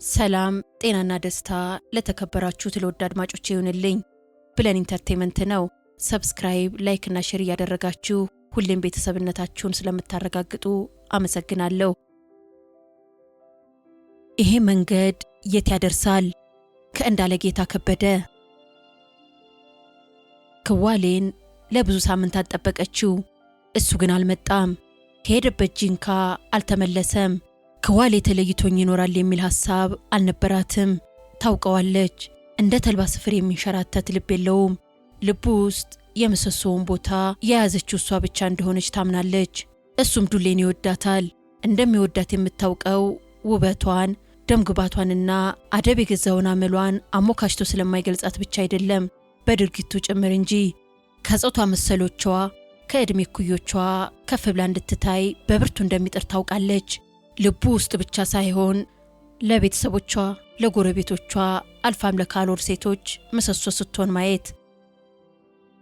ሰላም ጤናና ደስታ ለተከበራችሁ ለወዳድ አድማጮቼ ይሁንልኝ። ብለን ኢንተርቴይንመንት ነው። ሰብስክራይብ፣ ላይክ እና ሼር ያደረጋችሁ ሁሌም ቤተሰብነታችሁን ስለምታረጋግጡ አመሰግናለሁ። ይሄ መንገድ የት ያደርሳል? ከእንዳለጌታ ከበደ። ክዋሌን ለብዙ ሳምንታት ጠበቀችው። እሱ ግን አልመጣም። ከሄደበት ጂንካ አልተመለሰም። ክዋሌ ተለይቶኝ ይኖራል የሚል ሐሳብ አልነበራትም። ታውቀዋለች። እንደ ተልባ ስፍር የሚንሸራተት ልብ የለውም። ልቡ ውስጥ የምሰሶውን ቦታ የያዘችው እሷ ብቻ እንደሆነች ታምናለች። እሱም ዱሌን ይወዳታል። እንደሚወዳት የምታውቀው ውበቷን፣ ደምግባቷንና አደብ የገዛውን አመሏን አሞካሽቶ ስለማይገልጻት ብቻ አይደለም በድርጊቱ ጭምር እንጂ። ከጾታ መሰሎቿ ከዕድሜ እኩዮቿ ከፍ ብላ እንድትታይ በብርቱ እንደሚጥር ታውቃለች። ልቡ ውስጥ ብቻ ሳይሆን ለቤተሰቦቿ፣ ለጎረቤቶቿ አልፋም ለካሎር ሴቶች ምሰሶ ስትሆን ማየት።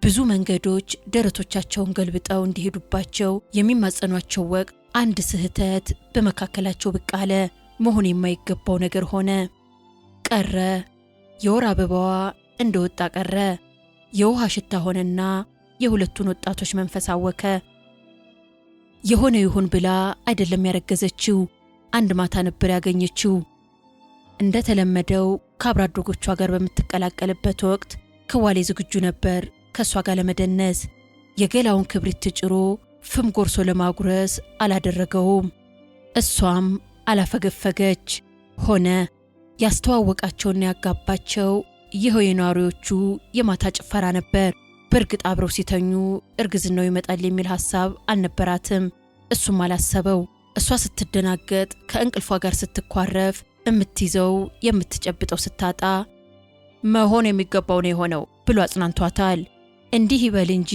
ብዙ መንገዶች ደረቶቻቸውን ገልብጠው እንዲሄዱባቸው የሚማጸኗቸው ወቅት አንድ ስህተት በመካከላቸው ብቅ አለ። መሆን የማይገባው ነገር ሆነ፣ ቀረ። የወር አበባዋ እንደወጣ ቀረ። የውሃ ሽታ ሆነና የሁለቱን ወጣቶች መንፈስ አወከ። የሆነ ይሁን ብላ አይደለም ያረገዘችው። አንድ ማታ ነበር ያገኘችው። እንደተለመደው ከአብሮ አደጎቿ ጋር በምትቀላቀልበት ወቅት ክዋሌ ዝግጁ ነበር ከሷ ጋር ለመደነስ። የገላውን ክብሪት ትጭሮ ፍም ጎርሶ ለማጉረስ አላደረገውም። እሷም አላፈገፈገች። ሆነ። ያስተዋወቃቸውና ያጋባቸው ይኸው የኗሪዎቹ የማታ ጭፈራ ነበር። በእርግጥ አብረው ሲተኙ እርግዝናው ይመጣል የሚል ሐሳብ አልነበራትም። እሱም አላሰበው። እሷ ስትደናገጥ፣ ከእንቅልፏ ጋር ስትኳረፍ፣ የምትይዘው የምትጨብጠው ስታጣ መሆን የሚገባው ነው የሆነው ብሎ አጽናንቷታል። እንዲህ ይበል እንጂ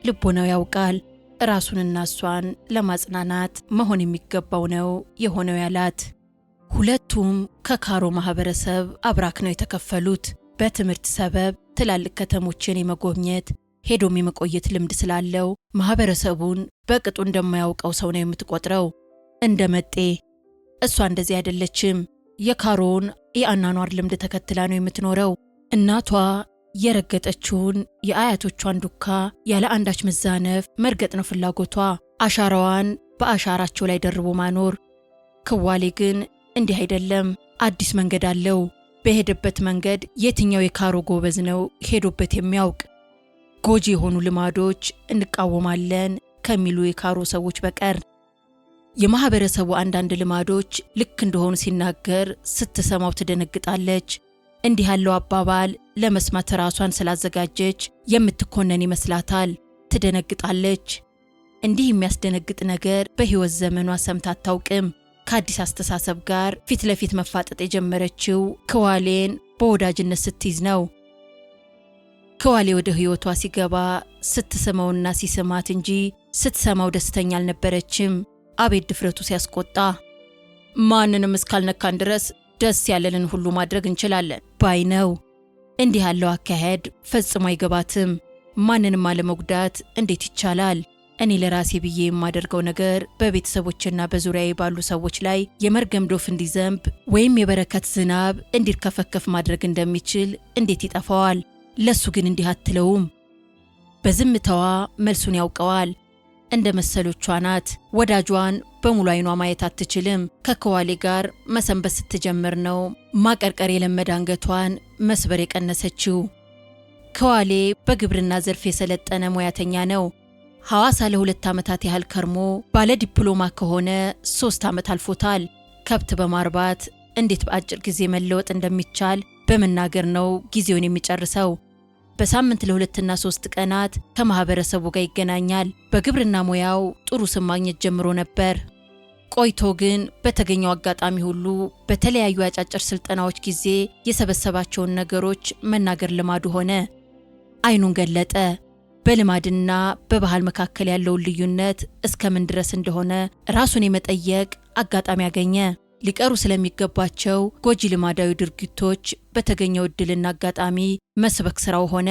ልቦናው ያውቃል። ራሱንና እሷን ለማጽናናት መሆን የሚገባው ነው የሆነው ያላት። ሁለቱም ከካሮ ማህበረሰብ አብራክ ነው የተከፈሉት። በትምህርት ሰበብ ትላልቅ ከተሞችን የመጎብኘት ሄዶም የመቆየት ልምድ ስላለው ማህበረሰቡን በቅጡ እንደማያውቀው ሰው ነው የምትቆጥረው፣ እንደ መጤ። እሷ እንደዚህ አይደለችም። የካሮን የአኗኗር ልምድ ተከትላ ነው የምትኖረው። እናቷ የረገጠችውን የአያቶቿን ዱካ ያለ አንዳች መዛነፍ መርገጥ ነው ፍላጎቷ፣ አሻራዋን በአሻራቸው ላይ ደርቦ ማኖር። ክዋሌ ግን እንዲህ አይደለም። አዲስ መንገድ አለው። በሄደበት መንገድ የትኛው የካሮ ጎበዝ ነው ሄዶበት የሚያውቅ? ጎጂ የሆኑ ልማዶች እንቃወማለን ከሚሉ የካሮ ሰዎች በቀር። የማህበረሰቡ አንዳንድ ልማዶች ልክ እንደሆኑ ሲናገር ስትሰማው ትደነግጣለች። እንዲህ ያለው አባባል ለመስማት ራሷን ስላዘጋጀች የምትኮነን ይመስላታል። ትደነግጣለች። እንዲህ የሚያስደነግጥ ነገር በሕይወት ዘመኗ ሰምታ አታውቅም። ከአዲስ አስተሳሰብ ጋር ፊት ለፊት መፋጠጥ የጀመረችው ክዋሌን በወዳጅነት ስትይዝ ነው። ክዋሌ ወደ ሕይወቷ ሲገባ ስትስመውና ሲስማት እንጂ ስትሰማው ደስተኛ አልነበረችም። አቤት ድፍረቱ ሲያስቆጣ! ማንንም እስካልነካን ድረስ ደስ ያለንን ሁሉ ማድረግ እንችላለን ባይ ነው። እንዲህ ያለው አካሄድ ፈጽሞ አይገባትም። ማንንም አለመጉዳት እንዴት ይቻላል? እኔ ለራሴ ብዬ የማደርገው ነገር በቤተሰቦችና በዙሪያዬ ባሉ ሰዎች ላይ የመርገም ዶፍ እንዲዘንብ ወይም የበረከት ዝናብ እንዲርከፈከፍ ማድረግ እንደሚችል እንዴት ይጠፋዋል? ለሱ ግን እንዲህ አትለውም። በዝምታዋ መልሱን ያውቀዋል። እንደ መሰሎቿ ናት። ወዳጇን በሙሉ አይኗ ማየት አትችልም። ከክዋሌ ጋር መሰንበት ስትጀምር ነው ማቀርቀር የለመደ አንገቷን መስበር የቀነሰችው። ክዋሌ በግብርና ዘርፍ የሰለጠነ ሙያተኛ ነው። ሐዋሳ ለ2 ዓመታት ያህል ከርሞ ባለ ዲፕሎማ ከሆነ 3 ዓመት አልፎታል። ከብት በማርባት እንዴት በአጭር ጊዜ መለወጥ እንደሚቻል በመናገር ነው ጊዜውን የሚጨርሰው። በሳምንት ለ2 እና 3 ቀናት ከማህበረሰቡ ጋር ይገናኛል። በግብርና ሙያው ጥሩ ስም ማግኘት ጀምሮ ነበር። ቆይቶ ግን በተገኘው አጋጣሚ ሁሉ በተለያዩ አጫጭር ስልጠናዎች ጊዜ የሰበሰባቸውን ነገሮች መናገር ልማዱ ሆነ። አይኑን ገለጠ። በልማድና በባህል መካከል ያለውን ልዩነት እስከምን ድረስ እንደሆነ ራሱን የመጠየቅ አጋጣሚ ያገኘ። ሊቀሩ ስለሚገባቸው ጎጂ ልማዳዊ ድርጊቶች በተገኘው እድልና አጋጣሚ መስበክ ስራው ሆነ።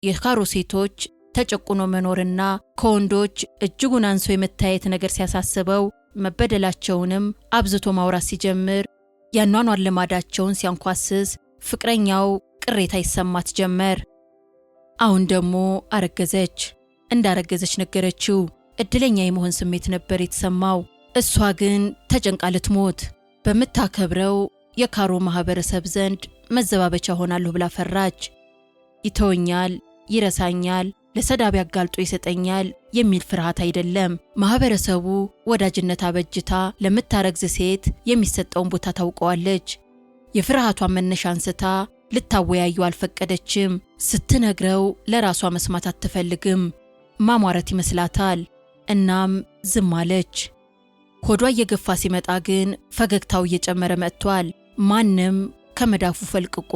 የካሮ ሴቶች ተጨቁኖ መኖርና ከወንዶች እጅጉን አንሶ የመታየት ነገር ሲያሳስበው መበደላቸውንም አብዝቶ ማውራት ሲጀምር ያኗኗር ልማዳቸውን ሲያንኳስስ ፍቅረኛው ቅሬታ ይሰማት ጀመር። አሁን ደግሞ አረገዘች። እንዳረገዘች ነገረችው። እድለኛ የመሆን ስሜት ነበር የተሰማው። እሷ ግን ተጨንቃ ልትሞት። በምታከብረው የካሮ ማህበረሰብ ዘንድ መዘባበቻ ሆናለሁ ብላ ፈራች። ይተወኛል፣ ይረሳኛል፣ ለሰዳቢ አጋልጦ ይሰጠኛል የሚል ፍርሃት አይደለም። ማህበረሰቡ ወዳጅነት አበጅታ ለምታረግዝ ሴት የሚሰጠውን ቦታ ታውቀዋለች። የፍርሃቷን መነሻ አንስታ ልታወያዩ አልፈቀደችም። ስትነግረው ለራሷ መስማት አትፈልግም። ማሟረት ይመስላታል። እናም ዝም አለች። ሆዷ እየገፋ ሲመጣ ግን ፈገግታው እየጨመረ መጥቷል። ማንም ከመዳፉ ፈልቅቆ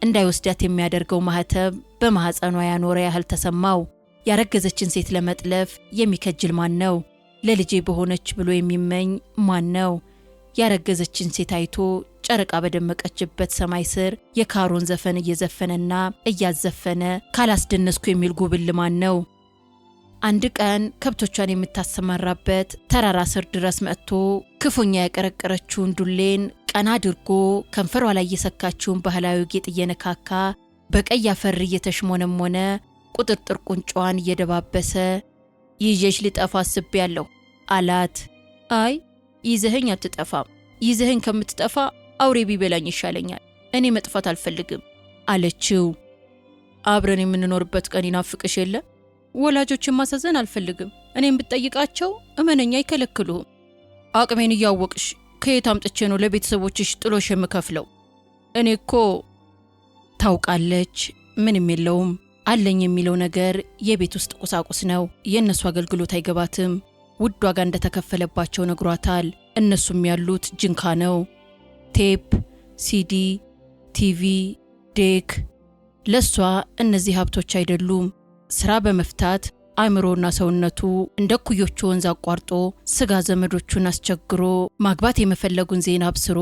እንዳይወስዳት የሚያደርገው ማህተብ በማህፀኗ ያኖረ ያህል ተሰማው። ያረገዘችን ሴት ለመጥለፍ የሚከጅል ማን ነው? ለልጄ በሆነች ብሎ የሚመኝ ማን ነው? ያረገዘችን ሴት አይቶ ጨረቃ በደመቀችበት ሰማይ ስር የካሮን ዘፈን እየዘፈነና እያዘፈነ ካላስደነስኩ የሚል ጉብል ማን ነው? አንድ ቀን ከብቶቿን የምታሰማራበት ተራራ ስር ድረስ መጥቶ ክፉኛ ያቀረቀረችውን ዱሌን ቀና አድርጎ ከንፈሯ ላይ የሰካችውን ባህላዊ ጌጥ እየነካካ በቀይ አፈር እየተሽሞነሞነ ቁጥርጥር ቁንጫዋን እየደባበሰ ይዤሽ ልጠፋ አስቤያለሁ አላት። አይ ይዘኸኝ አትጠፋም። ይዘኸኝ ከምትጠፋ አውሬ ቢበላኝ ይሻለኛል። እኔ መጥፋት አልፈልግም አለችው። አብረን የምንኖርበት ቀን ይናፍቅሽ የለ? ወላጆችን ማሳዘን አልፈልግም። እኔም ብትጠይቃቸው እመነኛ አይከለክሉህም። አቅሜን እያወቅሽ ከየት አምጥቼ ነው ለቤተሰቦችሽ ጥሎሽ የምከፍለው? እኔ እኮ ታውቃለች፣ ምንም የለውም። አለኝ የሚለው ነገር የቤት ውስጥ ቁሳቁስ ነው። የእነሱ አገልግሎት አይገባትም። ውድ ዋጋ እንደተከፈለባቸው ነግሯታል። እነሱም ያሉት ጅንካ ነው። ቴፕ፣ ሲዲ፣ ቲቪ፣ ዴክ። ለሷ እነዚህ ሀብቶች አይደሉም። ስራ በመፍታት አእምሮና ሰውነቱ እንደ ኩዮቹ ወንዝ አቋርጦ ስጋ ዘመዶቹን አስቸግሮ ማግባት የመፈለጉን ዜና አብስሮ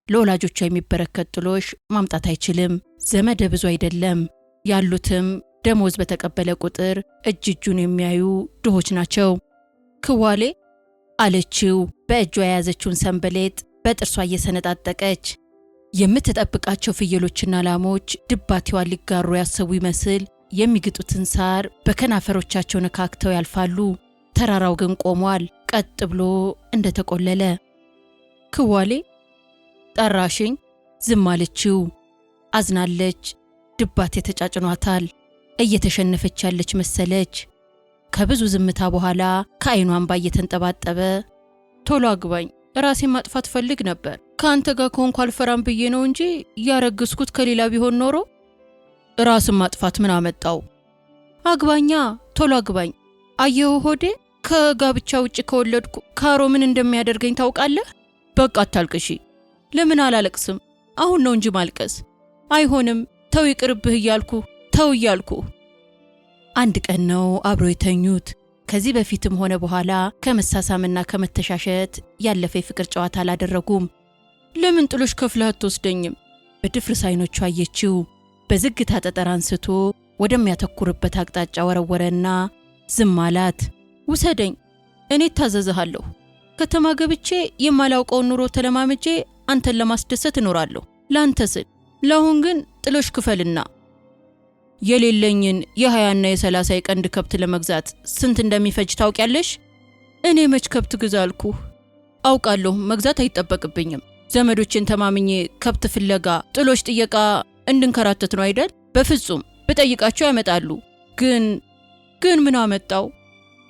ለወላጆቿ የሚበረከት ጥሎሽ ማምጣት አይችልም። ዘመደ ብዙ አይደለም። ያሉትም ደሞዝ በተቀበለ ቁጥር እጅጁን የሚያዩ ድሆች ናቸው። ክዋሌ አለችው በእጇ የያዘችውን ሰንበሌጥ በጥርሷ እየሰነጣጠቀች። የምትጠብቃቸው ፍየሎችና ላሞች ድባቴዋን ሊጋሩ ያሰቡ ይመስል የሚግጡትን ሳር በከናፈሮቻቸው ነካክተው ያልፋሉ። ተራራው ግን ቆሟል፣ ቀጥ ብሎ እንደተቆለለ። ክዋሌ ጠራሽኝ? ዝም አለችው። አዝናለች። ድባቴ ተጫጭኗታል። እየተሸነፈች ያለች መሰለች። ከብዙ ዝምታ በኋላ ከዓይኗ እንባ እየተንጠባጠበ ቶሎ አግባኝ፣ ራሴን ማጥፋት ፈልግ ነበር። ከአንተ ጋር ከሆንኩ አልፈራም ብዬ ነው እንጂ ያረግዝኩት ከሌላ ቢሆን ኖሮ ራስን ማጥፋት ምን አመጣው? አግባኛ፣ ቶሎ አግባኝ። አየሁ ሆዴ፣ ከጋብቻ ውጭ ከወለድኩ ካሮ ምን እንደሚያደርገኝ ታውቃለህ? በቃ አታልቅሺ። ለምን አላለቅስም? አሁን ነው እንጂ ማልቀስ። አይሆንም፣ ተው ይቅርብህ እያልኩ ተው እያልኩ። አንድ ቀን ነው አብሮ የተኙት። ከዚህ በፊትም ሆነ በኋላ ከመሳሳምና ከመተሻሸት ያለፈ የፍቅር ጨዋታ አላደረጉም። ለምን ጥሎሽ ከፍለህ አትወስደኝም? በድፍርስ አይኖቹ አየችው። በዝግታ ጠጠር አንስቶ ወደሚያተኩርበት አቅጣጫ ወረወረና ዝም አላት። ውሰደኝ፣ እኔ ታዘዝሃለሁ። ከተማ ገብቼ የማላውቀውን ኑሮ ተለማምጄ አንተን ለማስደሰት እኖራለሁ ላንተ ስል። ለአሁን ግን ጥሎሽ ክፈልና። የሌለኝን የ20ና የ30 የቀንድ ከብት ለመግዛት ስንት እንደሚፈጅ ታውቂያለሽ? እኔ መች ከብት ግዛ አልኩህ? አውቃለሁ፣ መግዛት አይጠበቅብኝም። ዘመዶችን ተማምኜ ከብት ፍለጋ ጥሎሽ ጥየቃ እንድንከራተት ነው አይደል? በፍጹም። ብጠይቃቸው ያመጣሉ። ግን ምን አመጣው?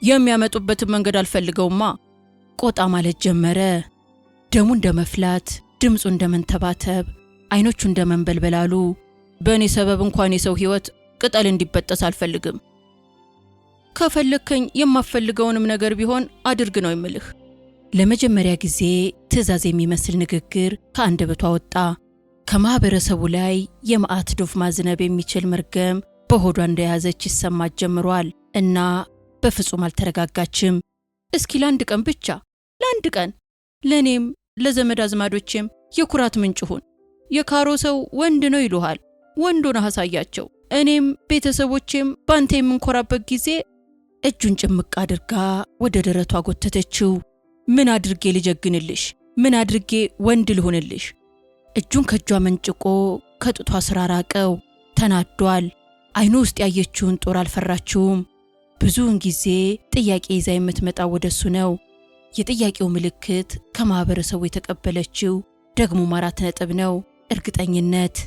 የሚያመጡበትን መንገድ አልፈልገውማ። ቆጣ ማለት ጀመረ። ደሙ እንደመፍላት፣ ድምፁ እንደመንተባተብ፣ አይኖቹ እንደመንበልበላሉ። በእኔ ሰበብ እንኳን የሰው ሕይወት ቅጠል እንዲበጠስ አልፈልግም። ከፈለከኝ የማፈልገውንም ነገር ቢሆን አድርግ ነው የምልህ። ለመጀመሪያ ጊዜ ትዕዛዝ የሚመስል ንግግር ከአንደበቷ ወጣ። ከማህበረሰቡ ላይ የመዓት ዶፍ ማዝነብ የሚችል መርገም በሆዷ እንደያዘች ይሰማት ጀምሯል እና በፍጹም አልተረጋጋችም። እስኪ ለአንድ ቀን ብቻ፣ ለአንድ ቀን ለኔም ለዘመድ አዝማዶቼም የኩራት ምንጭ ሁን። የካሮ ሰው ወንድ ነው ይሉሃል፣ ወንዶን አሳያቸው። እኔም ቤተሰቦቼም ባንተ የምንኮራበት ጊዜ። እጁን ጭምቅ አድርጋ ወደ ደረቷ ጎተተችው። ምን አድርጌ ልጀግንልሽ? ምን አድርጌ ወንድ ልሆንልሽ? እጁን ከእጇ መንጭቆ ከጡቷ ስር አራቀው። ተናዷል። አይኑ ውስጥ ያየችውን ጦር አልፈራችውም። ብዙውን ጊዜ ጥያቄ ይዛ የምትመጣው ወደሱ ነው። የጥያቄው ምልክት ከማህበረሰቡ የተቀበለችው ደግሞ 4 ነጥብ ነው። እርግጠኝነት።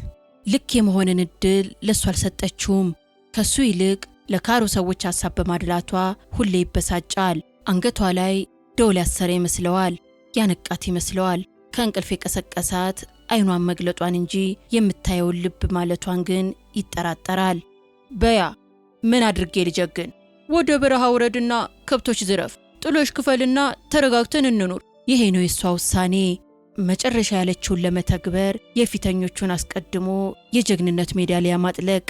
ልክ የመሆንን እድል ለሱ አልሰጠችውም። ከሱ ይልቅ ለካሮ ሰዎች ሐሳብ በማድላቷ ሁሌ ይበሳጫል። አንገቷ ላይ ደውል ያሰረ ይመስለዋል። ያነቃት ይመስለዋል። ከእንቅልፍ የቀሰቀሳት አይኗን መግለጧን እንጂ የምታየውን ልብ ማለቷን ግን ይጠራጠራል። በያ ምን አድርጌ ልጀግን? ወደ በረሃ ውረድና ከብቶች ዝረፍ፣ ጥሎሽ ክፈልና ተረጋግተን እንኑር። ይሄ ነው የሷ ውሳኔ። መጨረሻ ያለችውን ለመተግበር የፊተኞቹን አስቀድሞ የጀግንነት ሜዳሊያ ማጥለቅ።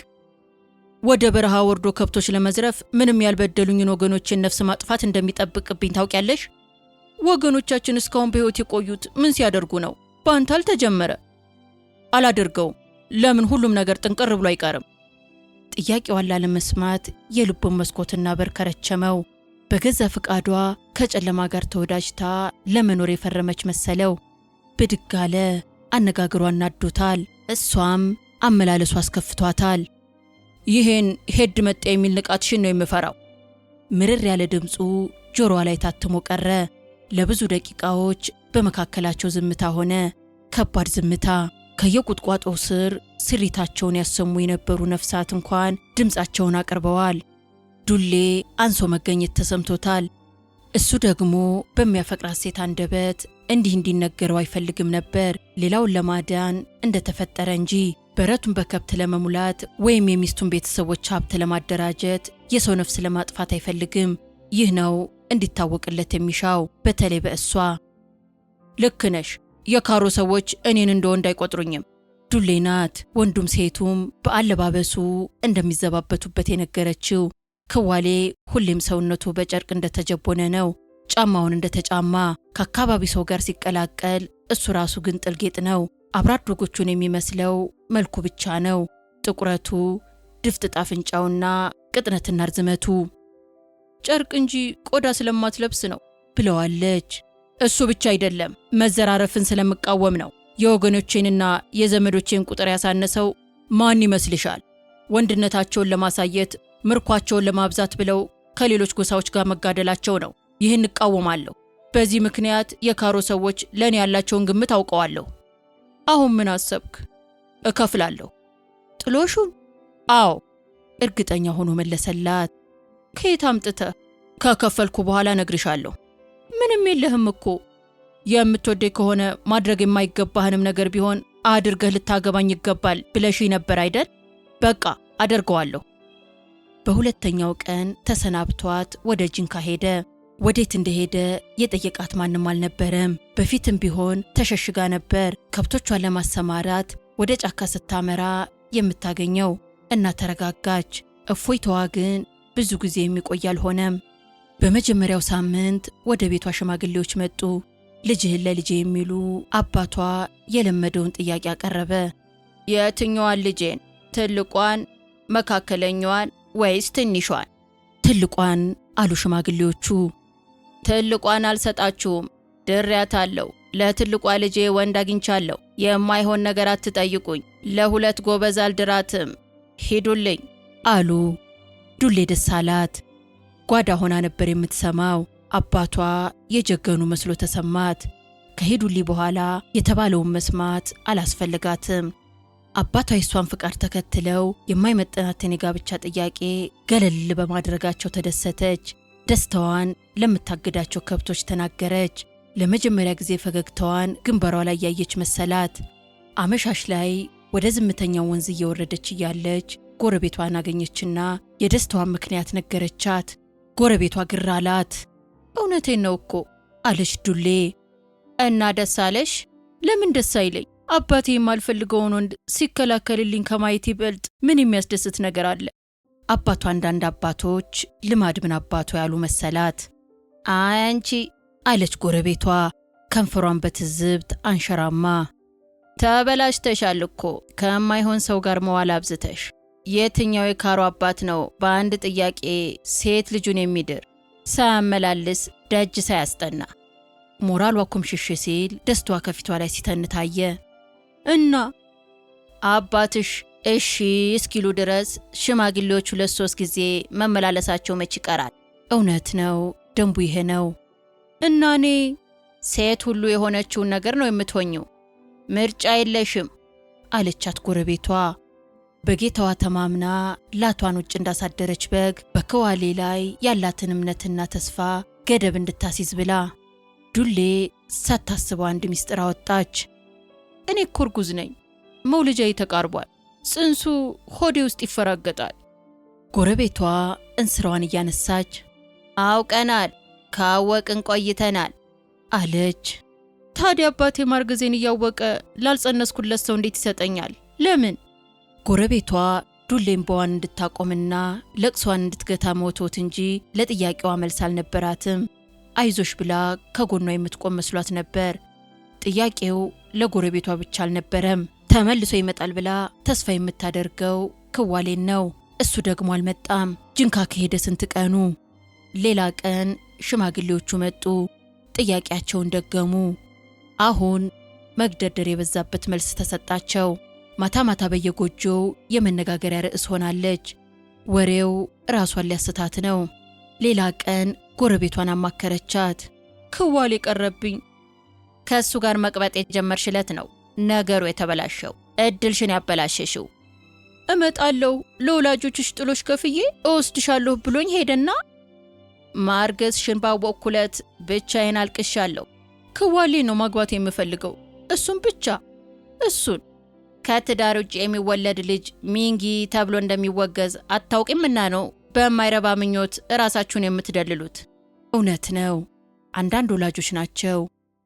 ወደ በረሃ ወርዶ ከብቶች ለመዝረፍ ምንም ያልበደሉኝን ወገኖችን ነፍስ ማጥፋት እንደሚጠብቅብኝ ታውቂያለሽ? ወገኖቻችን እስካሁን በሕይወት የቆዩት ምን ሲያደርጉ ነው? በአንተ አልተጀመረ። አላደርገውም። ለምን ሁሉም ነገር ጥንቅር ብሎ አይቀርም? ጥያቄዋን ላለመስማት የልቡን መስኮትና በር ከረቸመው። በገዛ ፍቃዷ ከጨለማ ጋር ተወዳጅታ ለመኖር የፈረመች መሰለው። ብድግ አለ። አነጋገሯ አናዶታል። እሷም አመላለሱ አስከፍቷታል። ይሄን ሄድ መጣ የሚል ንቃትሽን ነው የምፈራው። ምርር ያለ ድምፁ ጆሮዋ ላይ ታትሞ ቀረ። ለብዙ ደቂቃዎች በመካከላቸው ዝምታ ሆነ። ከባድ ዝምታ። ከየቁጥቋጦው ስር ስሪታቸውን ያሰሙ የነበሩ ነፍሳት እንኳን ድምፃቸውን አቅርበዋል። ዱሌ አንሶ መገኘት ተሰምቶታል። እሱ ደግሞ በሚያፈቅራት ሴት አንደበት እንዲህ እንዲነገረው አይፈልግም ነበር። ሌላውን ለማዳን እንደተፈጠረ እንጂ በረቱን በከብት ለመሙላት ወይም የሚስቱን ቤተሰቦች ሀብት ለማደራጀት የሰው ነፍስ ለማጥፋት አይፈልግም። ይህ ነው እንዲታወቅለት የሚሻው፣ በተለይ በእሷ። ልክ ነሽ። የካሮ ሰዎች እኔን እንደ ወንድ አይቆጥሩኝም። ዱሌ ናት ወንዱም ሴቱም በአለባበሱ እንደሚዘባበቱበት የነገረችው። ክዋሌ ሁሌም ሰውነቱ በጨርቅ እንደተጀቦነ ነው፣ ጫማውን እንደተጫማ። ከአካባቢ ሰው ጋር ሲቀላቀል እሱ ራሱ ግን ጥልጌጥ ነው። አብሮ አደጎቹን የሚመስለው መልኩ ብቻ ነው፣ ጥቁረቱ፣ ድፍጥጥ አፍንጫውና ቅጥነትና ርዝመቱ። ጨርቅ እንጂ ቆዳ ስለማትለብስ ነው ብለዋለች። እሱ ብቻ አይደለም፣ መዘራረፍን ስለምቃወም ነው። የወገኖቼንና የዘመዶቼን ቁጥር ያሳነሰው ማን ይመስልሻል? ወንድነታቸውን ለማሳየት ምርኳቸውን ለማብዛት ብለው ከሌሎች ጎሳዎች ጋር መጋደላቸው ነው። ይህን እቃወማለሁ። በዚህ ምክንያት የካሮ ሰዎች ለእኔ ያላቸውን ግምት አውቀዋለሁ። አሁን ምን አሰብክ? እከፍላለሁ። ጥሎሹን? አዎ፣ እርግጠኛ ሆኖ መለሰላት። ከየት አምጥተህ? ከከፈልኩ በኋላ ነግርሻለሁ። ምንም የለህም እኮ። የምትወደኝ ከሆነ ማድረግ የማይገባህንም ነገር ቢሆን አድርገህ ልታገባኝ ይገባል ብለሽ ነበር አይደል? በቃ አደርገዋለሁ። በሁለተኛው ቀን ተሰናብቷት ወደ ጂንካ ሄደ። ወዴት እንደሄደ የጠየቃት ማንም አልነበረም። በፊትም ቢሆን ተሸሽጋ ነበር ከብቶቿን ለማሰማራት ወደ ጫካ ስታመራ የምታገኘው እና ተረጋጋች። እፎይታዋ ግን ብዙ ጊዜ የሚቆይ አልሆነም። በመጀመሪያው ሳምንት ወደ ቤቷ ሽማግሌዎች መጡ። ልጅህን ለልጄ የሚሉ አባቷ የለመደውን ጥያቄ አቀረበ። የትኛዋን ልጄን? ትልቋን፣ መካከለኛዋን ወይስ ትንሿን? ትልቋን አሉ ሽማግሌዎቹ። ትልቋን አልሰጣችሁም፣ ድሬያታለሁ። ለትልቋ ልጄ ወንድ አግኝቻለሁ። የማይሆን ነገር አትጠይቁኝ። ለ2 ጎበዝ አልድራትም፣ ሂዱልኝ አሉ። ዱሌ ደስ አላት። ጓዳ ሆና ነበር የምትሰማው። አባቷ የጀገኑ መስሎ ተሰማት። ከሄዱልኝ በኋላ የተባለውን መስማት አላስፈልጋትም። አባቷ የሷን ፍቃድ ተከትለው የማይመጠናትን የጋብቻ ጥያቄ ገለል በማድረጋቸው ተደሰተች። ደስታዋን ለምታግዳቸው ከብቶች ተናገረች። ለመጀመሪያ ጊዜ ፈገግታዋን ግንባሯ ላይ ያየች መሰላት። አመሻሽ ላይ ወደ ዝምተኛው ወንዝ እየወረደች እያለች ጎረቤቷን አገኘችና የደስታዋን ምክንያት ነገረቻት። ጎረቤቷ ግር አላት። እውነቴን ነው እኮ አለች ዱሌ። እና ደስ አለሽ? ለምን ደስ አይለኝ? አባቴ የማልፈልገውን ወንድ ሲከላከልልኝ ከማየት ይበልጥ ምን የሚያስደስት ነገር አለ? አባቷ አንዳንድ አባቶች ልማድ ምን አባቷ ያሉ መሰላት። አይ አንቺ አለች ጎረቤቷ ከንፈሯን በትዝብት አንሸራማ። ተበላሽተሻል እኮ ከማይሆን ሰው ጋር መዋል አብዝተሽ። የትኛው የካሮ አባት ነው በአንድ ጥያቄ ሴት ልጁን የሚድር ሳያመላልስ ደጅ ሳያስጠና? ሞራሏ ኩምሽሽ ሲል ደስታዋ ከፊቷ ላይ ሲተን ታየ። እና አባትሽ እሺ እስኪሉ ድረስ ሽማግሌዎቹ 2-3 ጊዜ መመላለሳቸው መች ይቀራል? እውነት ነው፣ ደንቡ ይሄ ነው። እና እኔ ሴት ሁሉ የሆነችውን ነገር ነው የምትሆኝው፣ ምርጫ የለሽም አለቻት ጎረቤቷ። በጌታዋ ተማምና ላቷን ውጭ እንዳሳደረች በግ በከዋሌ ላይ ያላትን እምነትና ተስፋ ገደብ እንድታስይዝ ብላ ዱሌ ሳታስበው አንድ ሚስጥር አወጣች። እኔ እኮ እርጉዝ ነኝ፣ መውለጃዬ ተቃርቧል፣ ጽንሱ ሆዴ ውስጥ ይፈራገጣል። ጎረቤቷ እንስራዋን እያነሳች አውቀናል፣ ካወቅን ቆይተናል አለች። ታዲያ አባቴ ማርገዜን እያወቀ ላልጸነስኩለት ሰው እንዴት ይሰጠኛል? ለምን? ጎረቤቷ ዱሌን በዋን እንድታቆምና ለቅሷን እንድትገታ መወትወት እንጂ ለጥያቄዋ መልስ አልነበራትም። አይዞሽ ብላ ከጎኗ የምትቆም መስሏት ነበር። ጥያቄው ለጎረቤቷ ብቻ አልነበረም። ተመልሶ ይመጣል ብላ ተስፋ የምታደርገው ክዋሌን ነው። እሱ ደግሞ አልመጣም። ጅንካ ከሄደ ስንት ቀኑ። ሌላ ቀን ሽማግሌዎቹ መጡ። ጥያቄያቸውን ደገሙ። አሁን መግደርደር የበዛበት መልስ ተሰጣቸው። ማታ ማታ በየጎጆው የመነጋገሪያ ርዕስ ሆናለች። ወሬው ራሷን ሊያስታት ነው። ሌላ ቀን ጎረቤቷን አማከረቻት። ክዋሌ ቀረብኝ። ከእሱ ጋር መቅበጥ የጀመርሽለት ነው ነገሩ የተበላሸው፣ እድልሽን ያበላሸሽው። እመጣለሁ ለወላጆችሽ ጥሎሽ ከፍዬ እወስድሻለሁ ብሎኝ ሄደና ማርገዝሽን ባወቅኩለት ብቻዬን አልቅሻለሁ። ክዋሌ ነው ማግባት የምፈልገው፣ እሱን ብቻ እሱን። ከትዳር ውጭ የሚወለድ ልጅ ሚንጊ ተብሎ እንደሚወገዝ አታውቂምና ነው በማይረባ ምኞት ራሳችሁን የምትደልሉት። እውነት ነው። አንዳንድ ወላጆች ናቸው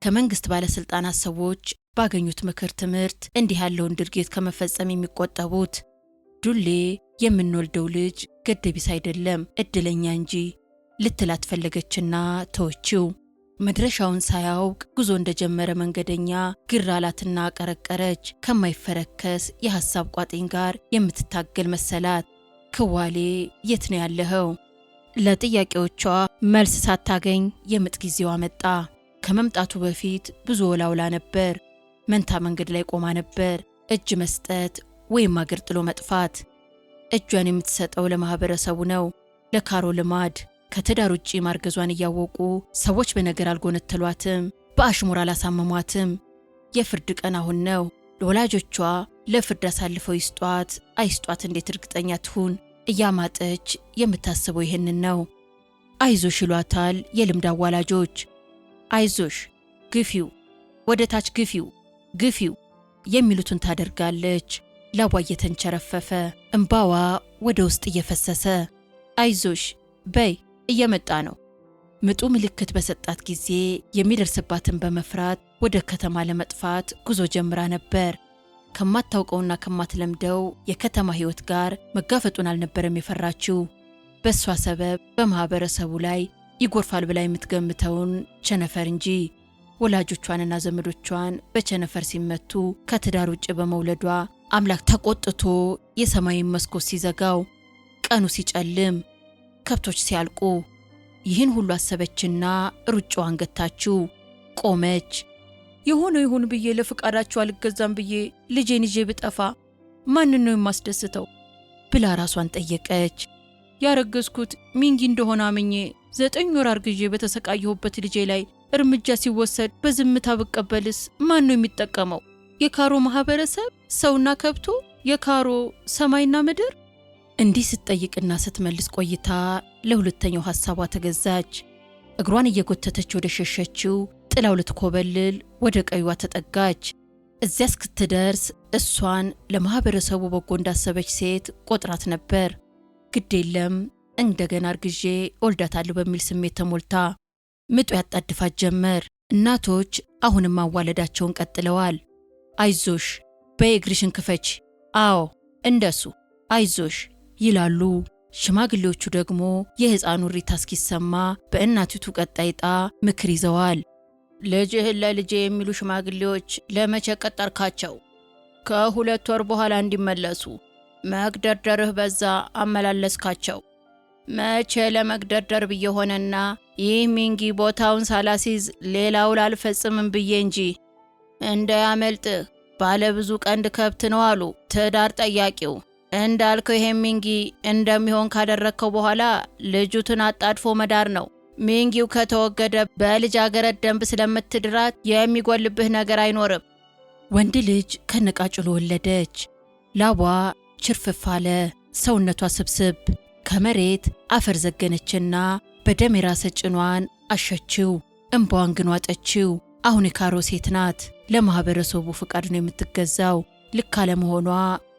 ከመንግስት ባለስልጣናት ሰዎች ባገኙት ምክር ትምህርት እንዲህ ያለውን ድርጊት ከመፈጸም የሚቆጠቡት። ዱሌ የምንወልደው ልጅ ገደቢስ አይደለም እድለኛ እንጂ ልትላት ፈለገችና ተወችው። መድረሻውን ሳያውቅ ጉዞ እንደጀመረ መንገደኛ ግር አላትና ቀረቀረች። ከማይፈረከስ የሐሳብ ቋጥኝ ጋር የምትታገል መሰላት። ክዋሌ የት ነው ያለኸው? ለጥያቄዎቿ መልስ ሳታገኝ የምጥ ጊዜዋ መጣ። ከመምጣቱ በፊት ብዙ ወላውላ ነበር። መንታ መንገድ ላይ ቆማ ነበር። እጅ መስጠት ወይም አገር ጥሎ መጥፋት። እጇን የምትሰጠው ለማህበረሰቡ ነው፣ ለካሮ ልማድ። ከትዳር ውጪ ማርገዟን እያወቁ ሰዎች በነገር አልጎነተሏትም፣ በአሽሙር አላሳመሟትም። የፍርድ ቀን አሁን ነው። ለወላጆቿ ለፍርድ አሳልፈው ይስጧት አይስጧት እንዴት እርግጠኛ ትሁን? እያማጠች የምታስበው ይህንን ነው። አይዞሽ ይሏታል የልምድ አዋላጆች። አይዞሽ፣ ግፊው፣ ወደ ታች ግፊው፣ ግፊው የሚሉትን ታደርጋለች። ላቧ እየተንቸረፈፈ እንባዋ ወደ ውስጥ እየፈሰሰ አይዞሽ በይ እየመጣ ነው። ምጡ ምልክት በሰጣት ጊዜ የሚደርስባትን በመፍራት ወደ ከተማ ለመጥፋት ጉዞ ጀምራ ነበር። ከማታውቀውና ከማትለምደው የከተማ ሕይወት ጋር መጋፈጡን አልነበረም የፈራችው። በእሷ ሰበብ በማህበረሰቡ ላይ ይጎርፋል ብላ የምትገምተውን ቸነፈር እንጂ። ወላጆቿንና ዘመዶቿን በቸነፈር ሲመቱ ከትዳር ውጭ በመውለዷ አምላክ ተቆጥቶ የሰማይን መስኮት ሲዘጋው፣ ቀኑ ሲጨልም፣ ከብቶች ሲያልቁ፣ ይህን ሁሉ አሰበችና ሩጫዋን ገታችው። ቆመች። የሆነው ይሁን ብዬ ለፍቃዳቸው አልገዛም ብዬ ልጄን ይዤ ብጠፋ ማንን ነው የማስደስተው ብላ ራሷን ጠየቀች። ያረገዝኩት ሚንጊ እንደሆነ አምኜ 9 ወር አርግዤ በተሰቃየሁበት ልጄ ላይ እርምጃ ሲወሰድ በዝምታ ብቀበልስ ማን ነው የሚጠቀመው? የካሮ ማህበረሰብ፣ ሰውና ከብቶ፣ የካሮ ሰማይና ምድር? እንዲህ ስትጠይቅና ስትመልስ ቆይታ ለሁለተኛው ሐሳቧ ተገዛች። እግሯን እየጎተተች ወደ ሸሸችው ጥላው ልትኮበልል ወደ ቀዩዋ ተጠጋች። እዚያ እስክትደርስ እሷን ለማህበረሰቡ በጎ እንዳሰበች ሴት ቆጥራት ነበር። ግድ የለም እንደገና እርግዤ ወልዳታለሁ በሚል ስሜት ተሞልታ ምጡ ያጣድፋት ጀመር። እናቶች አሁንም ማዋለዳቸውን ቀጥለዋል። አይዞሽ በእግርሽን ክፈች፣ አዎ እንደሱ አይዞሽ ይላሉ። ሽማግሌዎቹ ደግሞ የሕፃኑ እሪታ እስኪሰማ በእናቲቱ ቀጣይጣ ምክር ይዘዋል። ልጅህን ለልጄ የሚሉ ሽማግሌዎች ለመቼ ቀጠርካቸው? ከ2 ወር በኋላ እንዲመለሱ። መግደርደርህ በዛ አመላለስካቸው። መቼ ለመግደርደር ብዬ ሆነና ይህ ሚንጊ ቦታውን ሳላሲዝ ሌላው ላልፈጽምም ብዬ እንጂ እንዳያመልጥህ ባለብዙ ቀንድ ከብት ነው አሉ ትዳር ጠያቂው። እንዳልከው ይሄ ሚንጊ እንደሚሆን ካደረከው በኋላ ልጁትን አጣድፎ መዳር ነው። ሚንጊው ከተወገደ በልጃገረድ ደንብ ስለምትድራት የሚጎልብህ ነገር አይኖርም። ወንድ ልጅ ከነቃጭሎ ወለደች። ላቧ ችርፍፍ አለ፣ ሰውነቷ ስብስብ። ከመሬት አፈር ዘገነችና በደም የራሰ ጭኗን አሸችው። እንባዋን ግን ዋጠችው። አሁን የካሮ ሴት ናት። ለማህበረሰቡ ፍቃድ ነው የምትገዛው። ልክ አለመሆኗ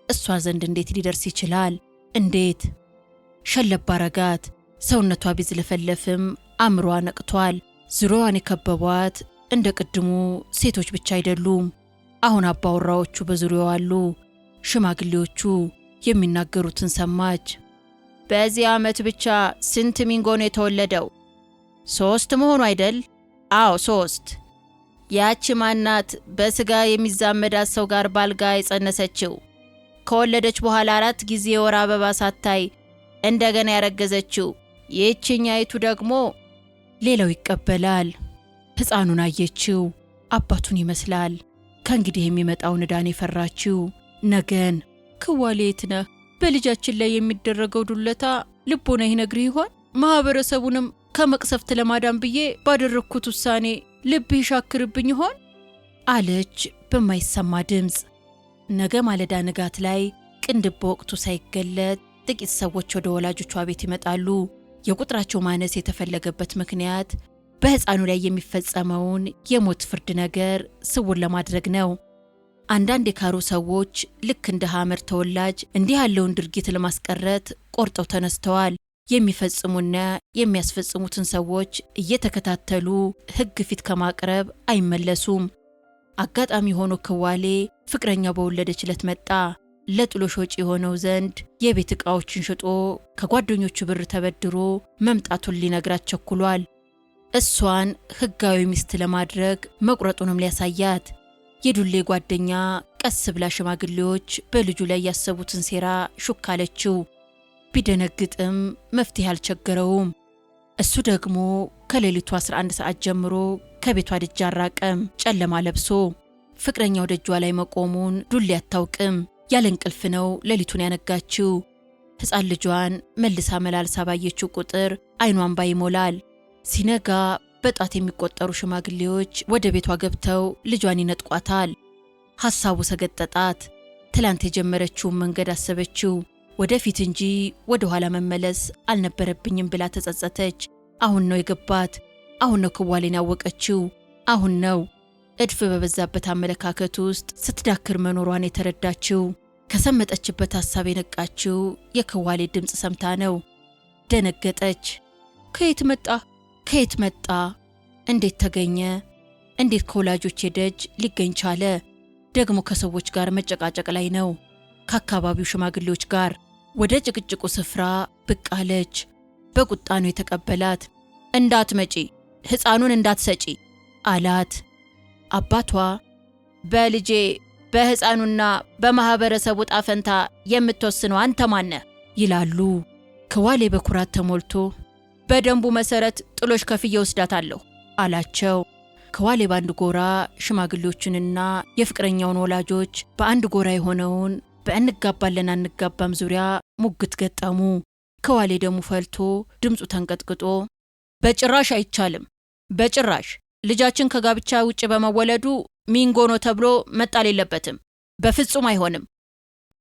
እሷ ዘንድ እንዴት ሊደርስ ይችላል? እንዴት? ሸለብ አረጋት። ሰውነቷ ቢዝለፈለፍም አእምሯ ነቅቷል። ዙሪያዋን የከበቧት እንደ ቅድሙ ሴቶች ብቻ አይደሉም። አሁን አባወራዎቹ በዙሪያዋ አሉ። ሽማግሌዎቹ የሚናገሩትን ሰማች። በዚህ ዓመት ብቻ ስንት ሚንጎ ነው የተወለደው? 3 መሆኑ አይደል? አዎ 3። ያቺ ማናት በስጋ የሚዛመዳት ሰው ጋር ባልጋ የጸነሰችው? ከወለደች በኋላ 4 ጊዜ የወር አበባ ሳታይ እንደገና ያረገዘችው ይህችኛይቱ ደግሞ። ሌላው ይቀበላል። ሕፃኑን አየችው። አባቱን ይመስላል። ከእንግዲህ የሚመጣውን ዕዳን የፈራችው ነገን። ክዋሌ የት ነህ? በልጃችን ላይ የሚደረገው ዱለታ ልቦና ይነግርህ ይሆን? ማህበረሰቡንም ከመቅሰፍት ለማዳን ብዬ ባደረግኩት ውሳኔ ልብህ ይሻክርብኝ ይሆን? አለች በማይሰማ ድምፅ። ነገ ማለዳ ንጋት ላይ ቅንድብ በወቅቱ ሳይገለጥ ጥቂት ሰዎች ወደ ወላጆቿ ቤት ይመጣሉ። የቁጥራቸው ማነስ የተፈለገበት ምክንያት በሕፃኑ ላይ የሚፈጸመውን የሞት ፍርድ ነገር ስውር ለማድረግ ነው። አንዳንድ የካሮ ሰዎች ልክ እንደ ሐመር ተወላጅ እንዲህ ያለውን ድርጊት ለማስቀረት ቆርጠው ተነስተዋል። የሚፈጽሙና የሚያስፈጽሙትን ሰዎች እየተከታተሉ ሕግ ፊት ከማቅረብ አይመለሱም። አጋጣሚ ሆኖ ክዋሌ ፍቅረኛው በወለደችለት መጣ። ለጥሎሽ ወጪ የሆነው ዘንድ የቤት ዕቃዎችን ሽጦ ከጓደኞቹ ብር ተበድሮ መምጣቱን ሊነግራት ቸኩሏል። እሷን ሕጋዊ ሚስት ለማድረግ መቁረጡንም ሊያሳያት። የዱሌ ጓደኛ ቀስ ብላ ሽማግሌዎች በልጁ ላይ ያሰቡትን ሴራ ሹክ አለችው። ቢደነግጥም መፍትሄ አልቸገረውም። እሱ ደግሞ ከሌሊቱ 11 ሰዓት ጀምሮ ከቤቷ ደጅ አራቀም። ጨለማ ለብሶ ፍቅረኛው ደጇ ላይ መቆሙን ዱሌ አታውቅም። ያለ እንቅልፍ ነው ሌሊቱን ያነጋችው። ሕፃን ልጇን መልሳ መላልሳ ባየችው ቁጥር አይኗን እንባ ይሞላል። ሲነጋ በጣት የሚቆጠሩ ሽማግሌዎች ወደ ቤቷ ገብተው ልጇን ይነጥቋታል። ሐሳቡ ሰገጠጣት። ትላንት የጀመረችውን መንገድ አሰበችው። ወደፊት እንጂ ወደ ኋላ መመለስ አልነበረብኝም ብላ ተጸጸተች። አሁን ነው የገባት። አሁን ነው ክዋሌን ያወቀችው። አሁን ነው እድፍ በበዛበት አመለካከት ውስጥ ስትዳክር መኖሯን የተረዳችው። ከሰመጠችበት ሐሳብ የነቃችው የክዋሌ ድምፅ ሰምታ ነው። ደነገጠች። ከየት መጣ? ከየት መጣ? እንዴት ተገኘ? እንዴት ከወላጆቼ ደጅ ሊገኝ ቻለ? ደግሞ ከሰዎች ጋር መጨቃጨቅ ላይ ነው፣ ከአካባቢው ሽማግሌዎች ጋር። ወደ ጭቅጭቁ ስፍራ ብቅ አለች። በቁጣ ነው የተቀበላት። እንዳትመጪ፣ ሕፃኑን እንዳትሰጪ አላት። አባቷ በልጄ በሕፃኑና በማህበረሰቡ ጣፈንታ የምትወስነው አንተ ማነህ? ይላሉ። ክዋሌ በኩራት ተሞልቶ በደንቡ መሰረት ጥሎሽ ከፍዬ ወስዳታለሁ አላቸው። ክዋሌ በአንድ ጎራ ሽማግሌዎቹንና የፍቅረኛውን ወላጆች፣ በአንድ ጎራ የሆነውን በእንጋባለን አንጋባም ዙሪያ ሙግት ገጠሙ። ክዋሌ ደሙ ፈልቶ ድምፁ ተንቀጥቅጦ በጭራሽ አይቻልም፣ በጭራሽ ልጃችን ከጋብቻ ውጭ በመወለዱ ሚንጎኖ ተብሎ መጣል የለበትም፣ በፍጹም አይሆንም